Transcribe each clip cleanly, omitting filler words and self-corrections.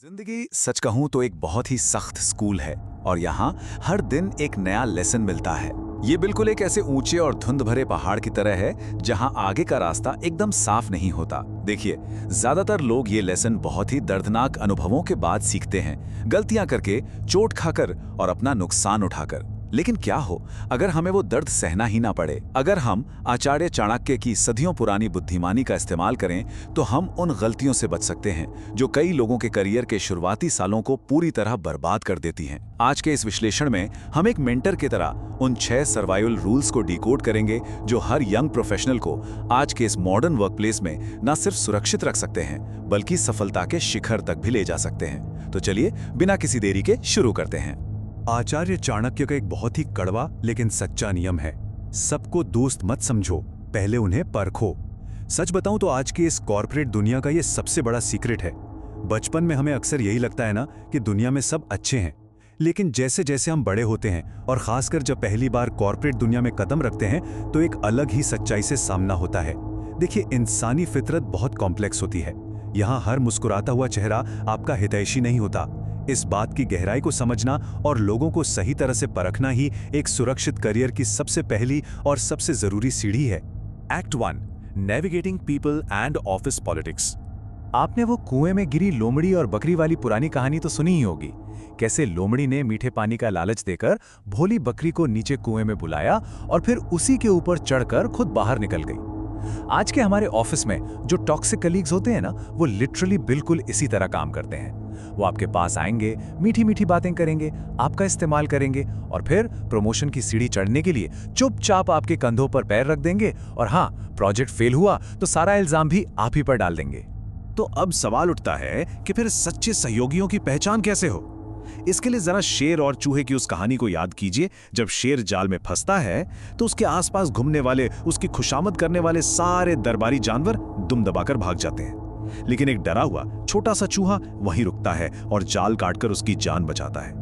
जिंदगी सच कहूं तो एक बहुत ही सख्त स्कूल है और यहाँ हर दिन एक नया लेसन मिलता है। ये बिल्कुल एक ऐसे ऊंचे और धुंध भरे पहाड़ की तरह है जहाँ आगे का रास्ता एकदम साफ नहीं होता। देखिए, ज्यादातर लोग ये लेसन बहुत ही दर्दनाक अनुभवों के बाद सीखते हैं, गलतियां करके, चोट खाकर और अपना नुकसान उठाकर। लेकिन क्या हो अगर हमें वो दर्द सहना ही ना पड़े? अगर हम आचार्य चाणक्य की सदियों पुरानी बुद्धिमानी का इस्तेमाल करें तो हम उन गलतियों से बच सकते हैं जो कई लोगों के करियर के शुरुआती सालों को पूरी तरह बर्बाद कर देती हैं। आज के इस विश्लेषण में हम एक मेंटर की तरह उन 6 सर्वाइवल रूल्स को डिकोड करेंगे जो हर यंग प्रोफेशनल को आज के इस मॉडर्न वर्कप्लेस में न सिर्फ सुरक्षित रख सकते हैं बल्कि सफलता के शिखर तक भी ले जा सकते हैं। तो चलिए बिना किसी देरी के शुरू करते हैं। आचार्य चाणक्य का एक बहुत ही कड़वा लेकिन सच्चा नियम है, सबको दोस्त मत समझो, पहले उन्हें परखो। सच बताऊं तो आज की इस कॉर्पोरेट दुनिया का ये सबसे बड़ा सीक्रेट है। बचपन में हमें अक्सर यही लगता है ना कि दुनिया में सब अच्छे हैं, लेकिन जैसे जैसे हम बड़े होते हैं और खासकर जब पहली बार कॉर्पोरेट दुनिया में कदम रखते हैं तो एक अलग ही सच्चाई से सामना होता है। देखिए, इंसानी फितरत बहुत कॉम्प्लेक्स होती है। यहाँ हर मुस्कुराता हुआ चेहरा आपका हितैषी नहीं होता। इस बात की गहराई को समझना और लोगों को सही तरह से परखना ही एक सुरक्षित करियर की सबसे पहली और सबसे जरूरी सीढ़ी है। Act 1, navigating people and office politics. आपने वो कुएं में गिरी लोमड़ी और बकरी वाली पुरानी कहानी तो सुनी ही होगी। कैसे लोमड़ी ने मीठे पानी का लालच देकर भोली बकरी को नीचे कुएं में बुलाया और फिर उसी के ऊपर चढ़कर खुद बाहर निकल गई। आज के हमारे ऑफिस में जो टॉक्सिक कलीग्स होते हैं ना, वो लिटरली बिल्कुल इसी तरह काम करते हैं। वो आपके पास आएंगे, मीठी मीठी बातें करेंगे, आपका इस्तेमाल करेंगे और फिर प्रमोशन की सीढ़ी चढ़ने के लिए चुपचाप आपके कंधों पर पैर रख देंगे और हाँ, प्रोजेक्ट फेल हुआ तो सारा इल्जाम भी आप ही पर डाल देंगे। तो अब सवाल उठता है कि फिर सच्चे सहयोगियों की पहचान कैसे हो? इसके लिए जरा शेर और चूहे की उस कहानी को याद कीजिए। जब शेर जाल में फंसता है तो उसके आसपास घूमने वाले, उसकी खुशामद करने वाले सारे दरबारी जानवर दुम दबाकर भाग जाते हैं, लेकिन एक डरा हुआ छोटा सा चूहा वहीं रुकता है और जाल काटकर उसकी जान बचाता है।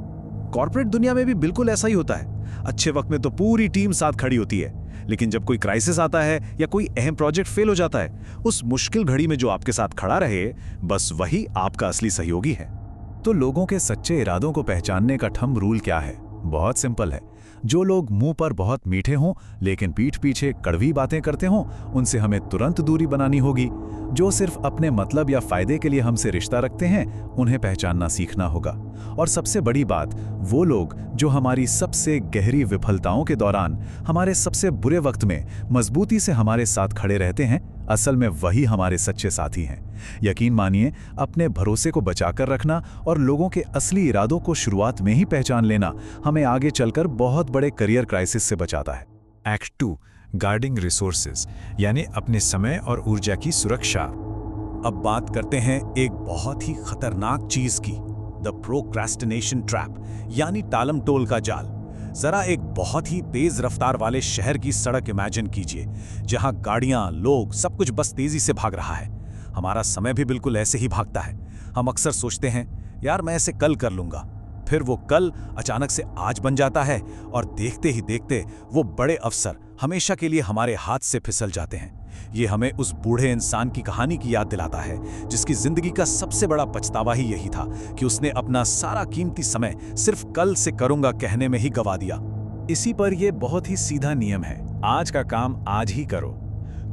कॉर्पोरेट दुनिया में भी बिल्कुल ऐसा ही होता है। अच्छे वक्त में तो पूरी टीम साथ खड़ी होती है, लेकिन जब कोई क्राइसिस आता है या कोई अहम प्रोजेक्ट फेल हो जाता है, उस मुश्किल घड़ी में जो आपके साथ खड़ा रहे, बस वही आपका असली सहयोगी है। तो लोगों के सच्चे इरादों को पहचानने का थंब रूल क्या है? बहुत सिंपल है। जो लोग मुंह पर बहुत मीठे हों लेकिन पीठ पीछे कड़वी बातें करते हों, उनसे हमें तुरंत दूरी बनानी होगी। जो सिर्फ अपने मतलब या फायदे के लिए हमसे रिश्ता रखते हैं, उन्हें पहचानना सीखना होगा। और सबसे बड़ी बात, वो लोग जो हमारी सबसे गहरी विफलताओं के दौरान, हमारे सबसे बुरे वक्त में मजबूती से हमारे साथ खड़े रहते हैं, असल में वही हमारे सच्चे साथी हैं। यकीन मानिए, अपने भरोसे को बचाकर रखना और लोगों के असली इरादों को शुरुआत में ही पहचान लेना हमें आगे चलकर बहुत बड़े करियर क्राइसिस से बचाता है। एक्ट 2, गार्डिंग रिसोर्सेज, यानी अपने समय और ऊर्जा की सुरक्षा। अब बात करते हैं एक बहुत ही खतरनाक चीज की, द प्रोक्रेस्टिनेशन ट्रैप, यानी टालम टोल का जाल। जरा एक बहुत ही तेज रफ्तार वाले शहर की सड़क इमेजिन कीजिए, जहां गाड़ियां, लोग, सब कुछ बस तेजी से भाग रहा है। हमारा समय भी बिल्कुल ऐसे ही भागता है। हम अक्सर सोचते हैं, यार मैं ऐसे कल कर लूंगा, फिर वो कल अचानक से आज बन जाता है और देखते ही देखते वो बड़े अवसर हमेशा के लिए हमारे हाथ से फिसल जाते हैं। ये हमें उस बूढ़े इंसान की कहानी की याद दिलाता है जिसकी जिंदगी का सबसे बड़ा पछतावा ही यही था कि उसने अपना सारा कीमती समय सिर्फ कल से करूंगा कहने में ही गवा दिया। इसी पर यह बहुत ही सीधा नियम है, आज का काम आज ही करो।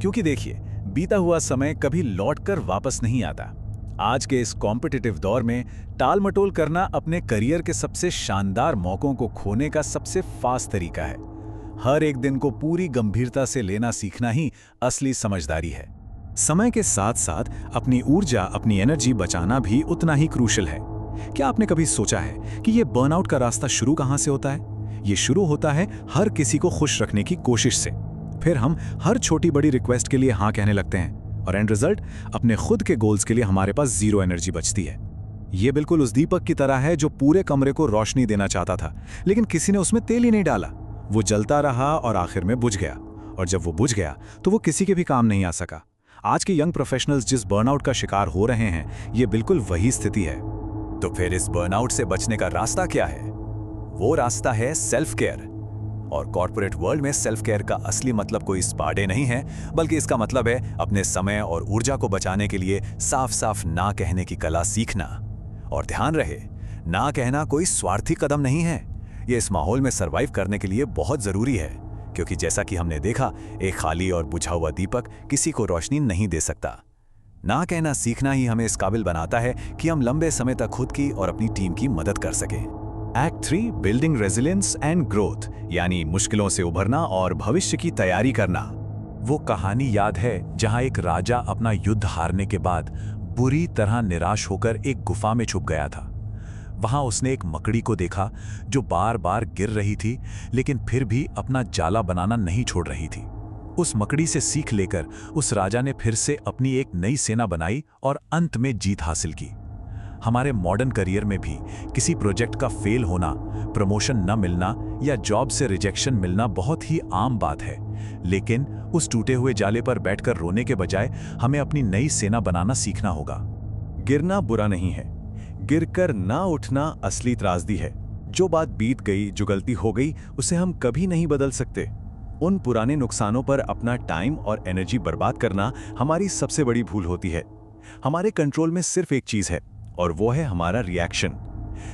क्योंकि देखिए, बीता हुआ समय कभी लौटकर वापस नहीं आता। आज के इस कॉम्पिटिटिव दौर में टाल मटोल करना अपने करियर के सबसे शानदार मौकों को खोने का सबसे फास्ट तरीका है। हर एक दिन को पूरी गंभीरता से लेना सीखना ही असली समझदारी है। समय के साथ साथ अपनी ऊर्जा, अपनी एनर्जी बचाना भी उतना ही क्रूशल है। क्या आपने कभी सोचा है कि ये बर्नआउट का रास्ता शुरू कहां से होता है? ये शुरू होता है हर किसी को खुश रखने की कोशिश से। फिर हम हर छोटी बड़ी रिक्वेस्ट के लिए हाँ कहने लगते हैं और एंड रिजल्ट, अपने खुद के गोल्स के लिए हमारे पास जीरो एनर्जी बचती है। ये बिल्कुल उस दीपक की तरह है जो पूरे कमरे को रोशनी देना चाहता था, लेकिन किसी ने उसमें तेल ही नहीं डाला। वो जलता रहा और आखिर में बुझ गया, और जब वो बुझ गया तो वो किसी के भी काम नहीं आ सका। आज के यंग प्रोफेशनल्स जिस बर्नआउट का शिकार हो रहे हैं, ये बिल्कुल वही स्थिति है। तो फिर इस बर्नआउट से बचने का रास्ता क्या है? वो रास्ता है सेल्फ केयर। और कॉर्पोरेट वर्ल्ड में सेल्फ केयर का असली मतलब कोई स्पा डे नहीं है, बल्कि इसका मतलब है अपने समय और ऊर्जा को बचाने के लिए साफ साफ ना कहने की कला सीखना। और ध्यान रहे, ना कहना कोई स्वार्थी कदम नहीं है। ये इस माहौल में सरवाइव करने के लिए बहुत जरूरी है, क्योंकि जैसा कि हमने देखा, एक खाली और बुझा हुआ दीपक किसी को रोशनी नहीं दे सकता। ना कहना सीखना ही हमें इस काबिल बनाता है कि हम लंबे समय तक खुद की और अपनी टीम की मदद कर सकें। Act 3 building resilience and growth, यानी मुश्किलों से उभरना और भविष्य की तैयारी करना। वो कहानी याद है जहां एक राजा अपना युद्ध हारने के बाद बुरी तरह निराश होकर एक गुफा में छुप गया था। वहां उसने एक मकड़ी को देखा जो बार बार गिर रही थी, लेकिन फिर भी अपना जाला बनाना नहीं छोड़ रही थी। उस मकड़ी से सीख लेकर उस राजा ने फिर से अपनी एक नई सेना बनाई और अंत में जीत हासिल की। हमारे मॉडर्न करियर में भी किसी प्रोजेक्ट का फेल होना, प्रमोशन न मिलना या जॉब से रिजेक्शन मिलना बहुत ही आम बात है, लेकिन उस टूटे हुए जाले पर बैठकर रोने के बजाय हमें अपनी नई सेना बनाना सीखना होगा। गिरना बुरा नहीं है, गिरकर ना उठना असली त्रासदी है। जो बात बीत गई, जो गलती हो गई, उसे हम कभी नहीं बदल सकते। उन पुराने नुकसानों पर अपना टाइम और एनर्जी बर्बाद करना हमारी सबसे बड़ी भूल होती है। हमारे कंट्रोल में सिर्फ एक चीज है, और वो है हमारा रिएक्शन।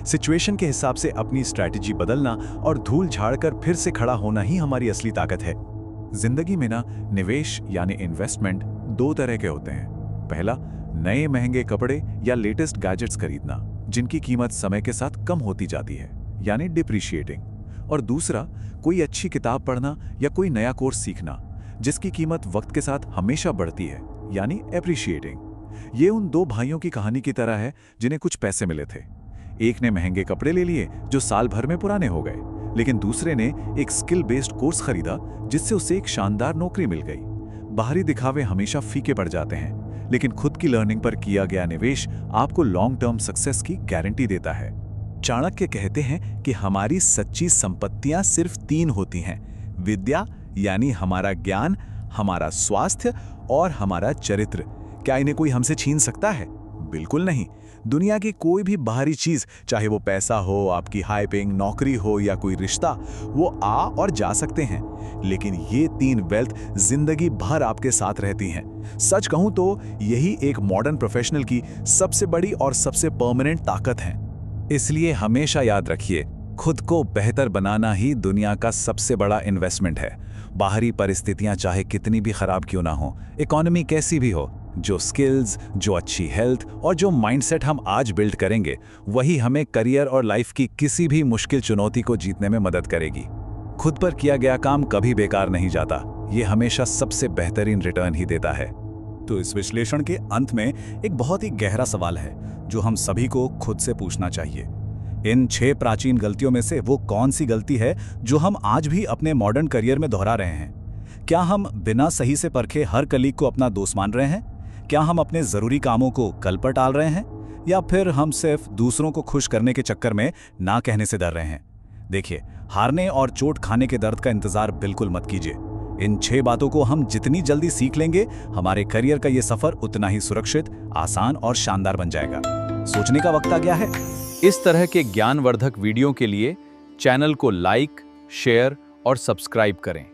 सिचुएशन के हिसाब से अपनी स्ट्रैटेजी बदलना और धूल झाड़कर फिर से खड़ा होना ही हमारी असली ताकत है। जिंदगी में ना निवेश यानी इन्वेस्टमेंट दो तरह के होते हैं। पहला, नए महंगे कपड़े या लेटेस्ट गैजेट्स खरीदना, जिनकी कीमत समय के साथ कम होती जाती है, यानी डिप्रिशिएटिंग। और दूसरा, कोई अच्छी किताब पढ़ना या कोई नया कोर्स सीखना, जिसकी कीमत वक्त के साथ हमेशा बढ़ती है, यानी एप्रिशिएटिंग। ये उन दो भाइयों की कहानी की तरह है जिन्हें कुछ पैसे मिले थे। एक ने महंगे कपड़े ले लिए जो साल भर में पुराने हो गए, लेकिन दूसरे ने एक स्किल बेस्ड कोर्स खरीदा जिससे उसे एक शानदार नौकरी मिल गई। बाहरी दिखावे हमेशा फीके पड़ जाते हैं, लेकिन खुद की लर्निंग पर किया गया निवेश आपको लॉन्ग टर्म सक्सेस की गारंटी देता है। चाणक्य कहते हैं कि हमारी सच्ची संपत्तियां सिर्फ 3 होती हैं: विद्या यानी हमारा ज्ञान, हमारा स्वास्थ्य और हमारा चरित्र। क्या इन्हें कोई हमसे छीन सकता है? बिल्कुल नहीं। दुनिया की कोई भी बाहरी चीज, चाहे वो पैसा हो, आपकी हाई पेइंग नौकरी हो या कोई रिश्ता, वो आ और जा सकते हैं, लेकिन ये 3 वेल्थ जिंदगी भर आपके साथ रहती हैं। सच कहूं तो यही एक मॉडर्न प्रोफेशनल की सबसे बड़ी और सबसे परमानेंट ताकत है। इसलिए हमेशा याद रखिए, खुद को बेहतर बनाना ही दुनिया का सबसे बड़ा इन्वेस्टमेंट है। बाहरी परिस्थितियां चाहे कितनी भी खराब क्यों ना हो, इकोनॉमी कैसी भी हो, जो स्किल्स, जो अच्छी हेल्थ और जो माइंडसेट हम आज बिल्ड करेंगे, वही हमें करियर और लाइफ की किसी भी मुश्किल चुनौती को जीतने में मदद करेगी। खुद पर किया गया काम कभी बेकार नहीं जाता, ये हमेशा सबसे बेहतरीन रिटर्न ही देता है। तो इस विश्लेषण के अंत में एक बहुत ही गहरा सवाल है जो हम सभी को खुद से पूछना चाहिए। इन 6 प्राचीन गलतियों में से वो कौन सी गलती है जो हम आज भी अपने मॉडर्न करियर में दोहरा रहे हैं? क्या हम बिना सही से परखे हर कलीग को अपना दोस्त मान रहे हैं? क्या हम अपने जरूरी कामों को कल पर टाल रहे हैं? या फिर हम सिर्फ दूसरों को खुश करने के चक्कर में ना कहने से डर रहे हैं? देखिए, हारने और चोट खाने के दर्द का इंतजार बिल्कुल मत कीजिए। इन 6 बातों को हम जितनी जल्दी सीख लेंगे, हमारे करियर का ये सफर उतना ही सुरक्षित, आसान और शानदार बन जाएगा। सोचने का वक्त आ गया है। इस तरह के ज्ञानवर्धक वीडियो के लिए चैनल को लाइक, शेयर और सब्सक्राइब करें।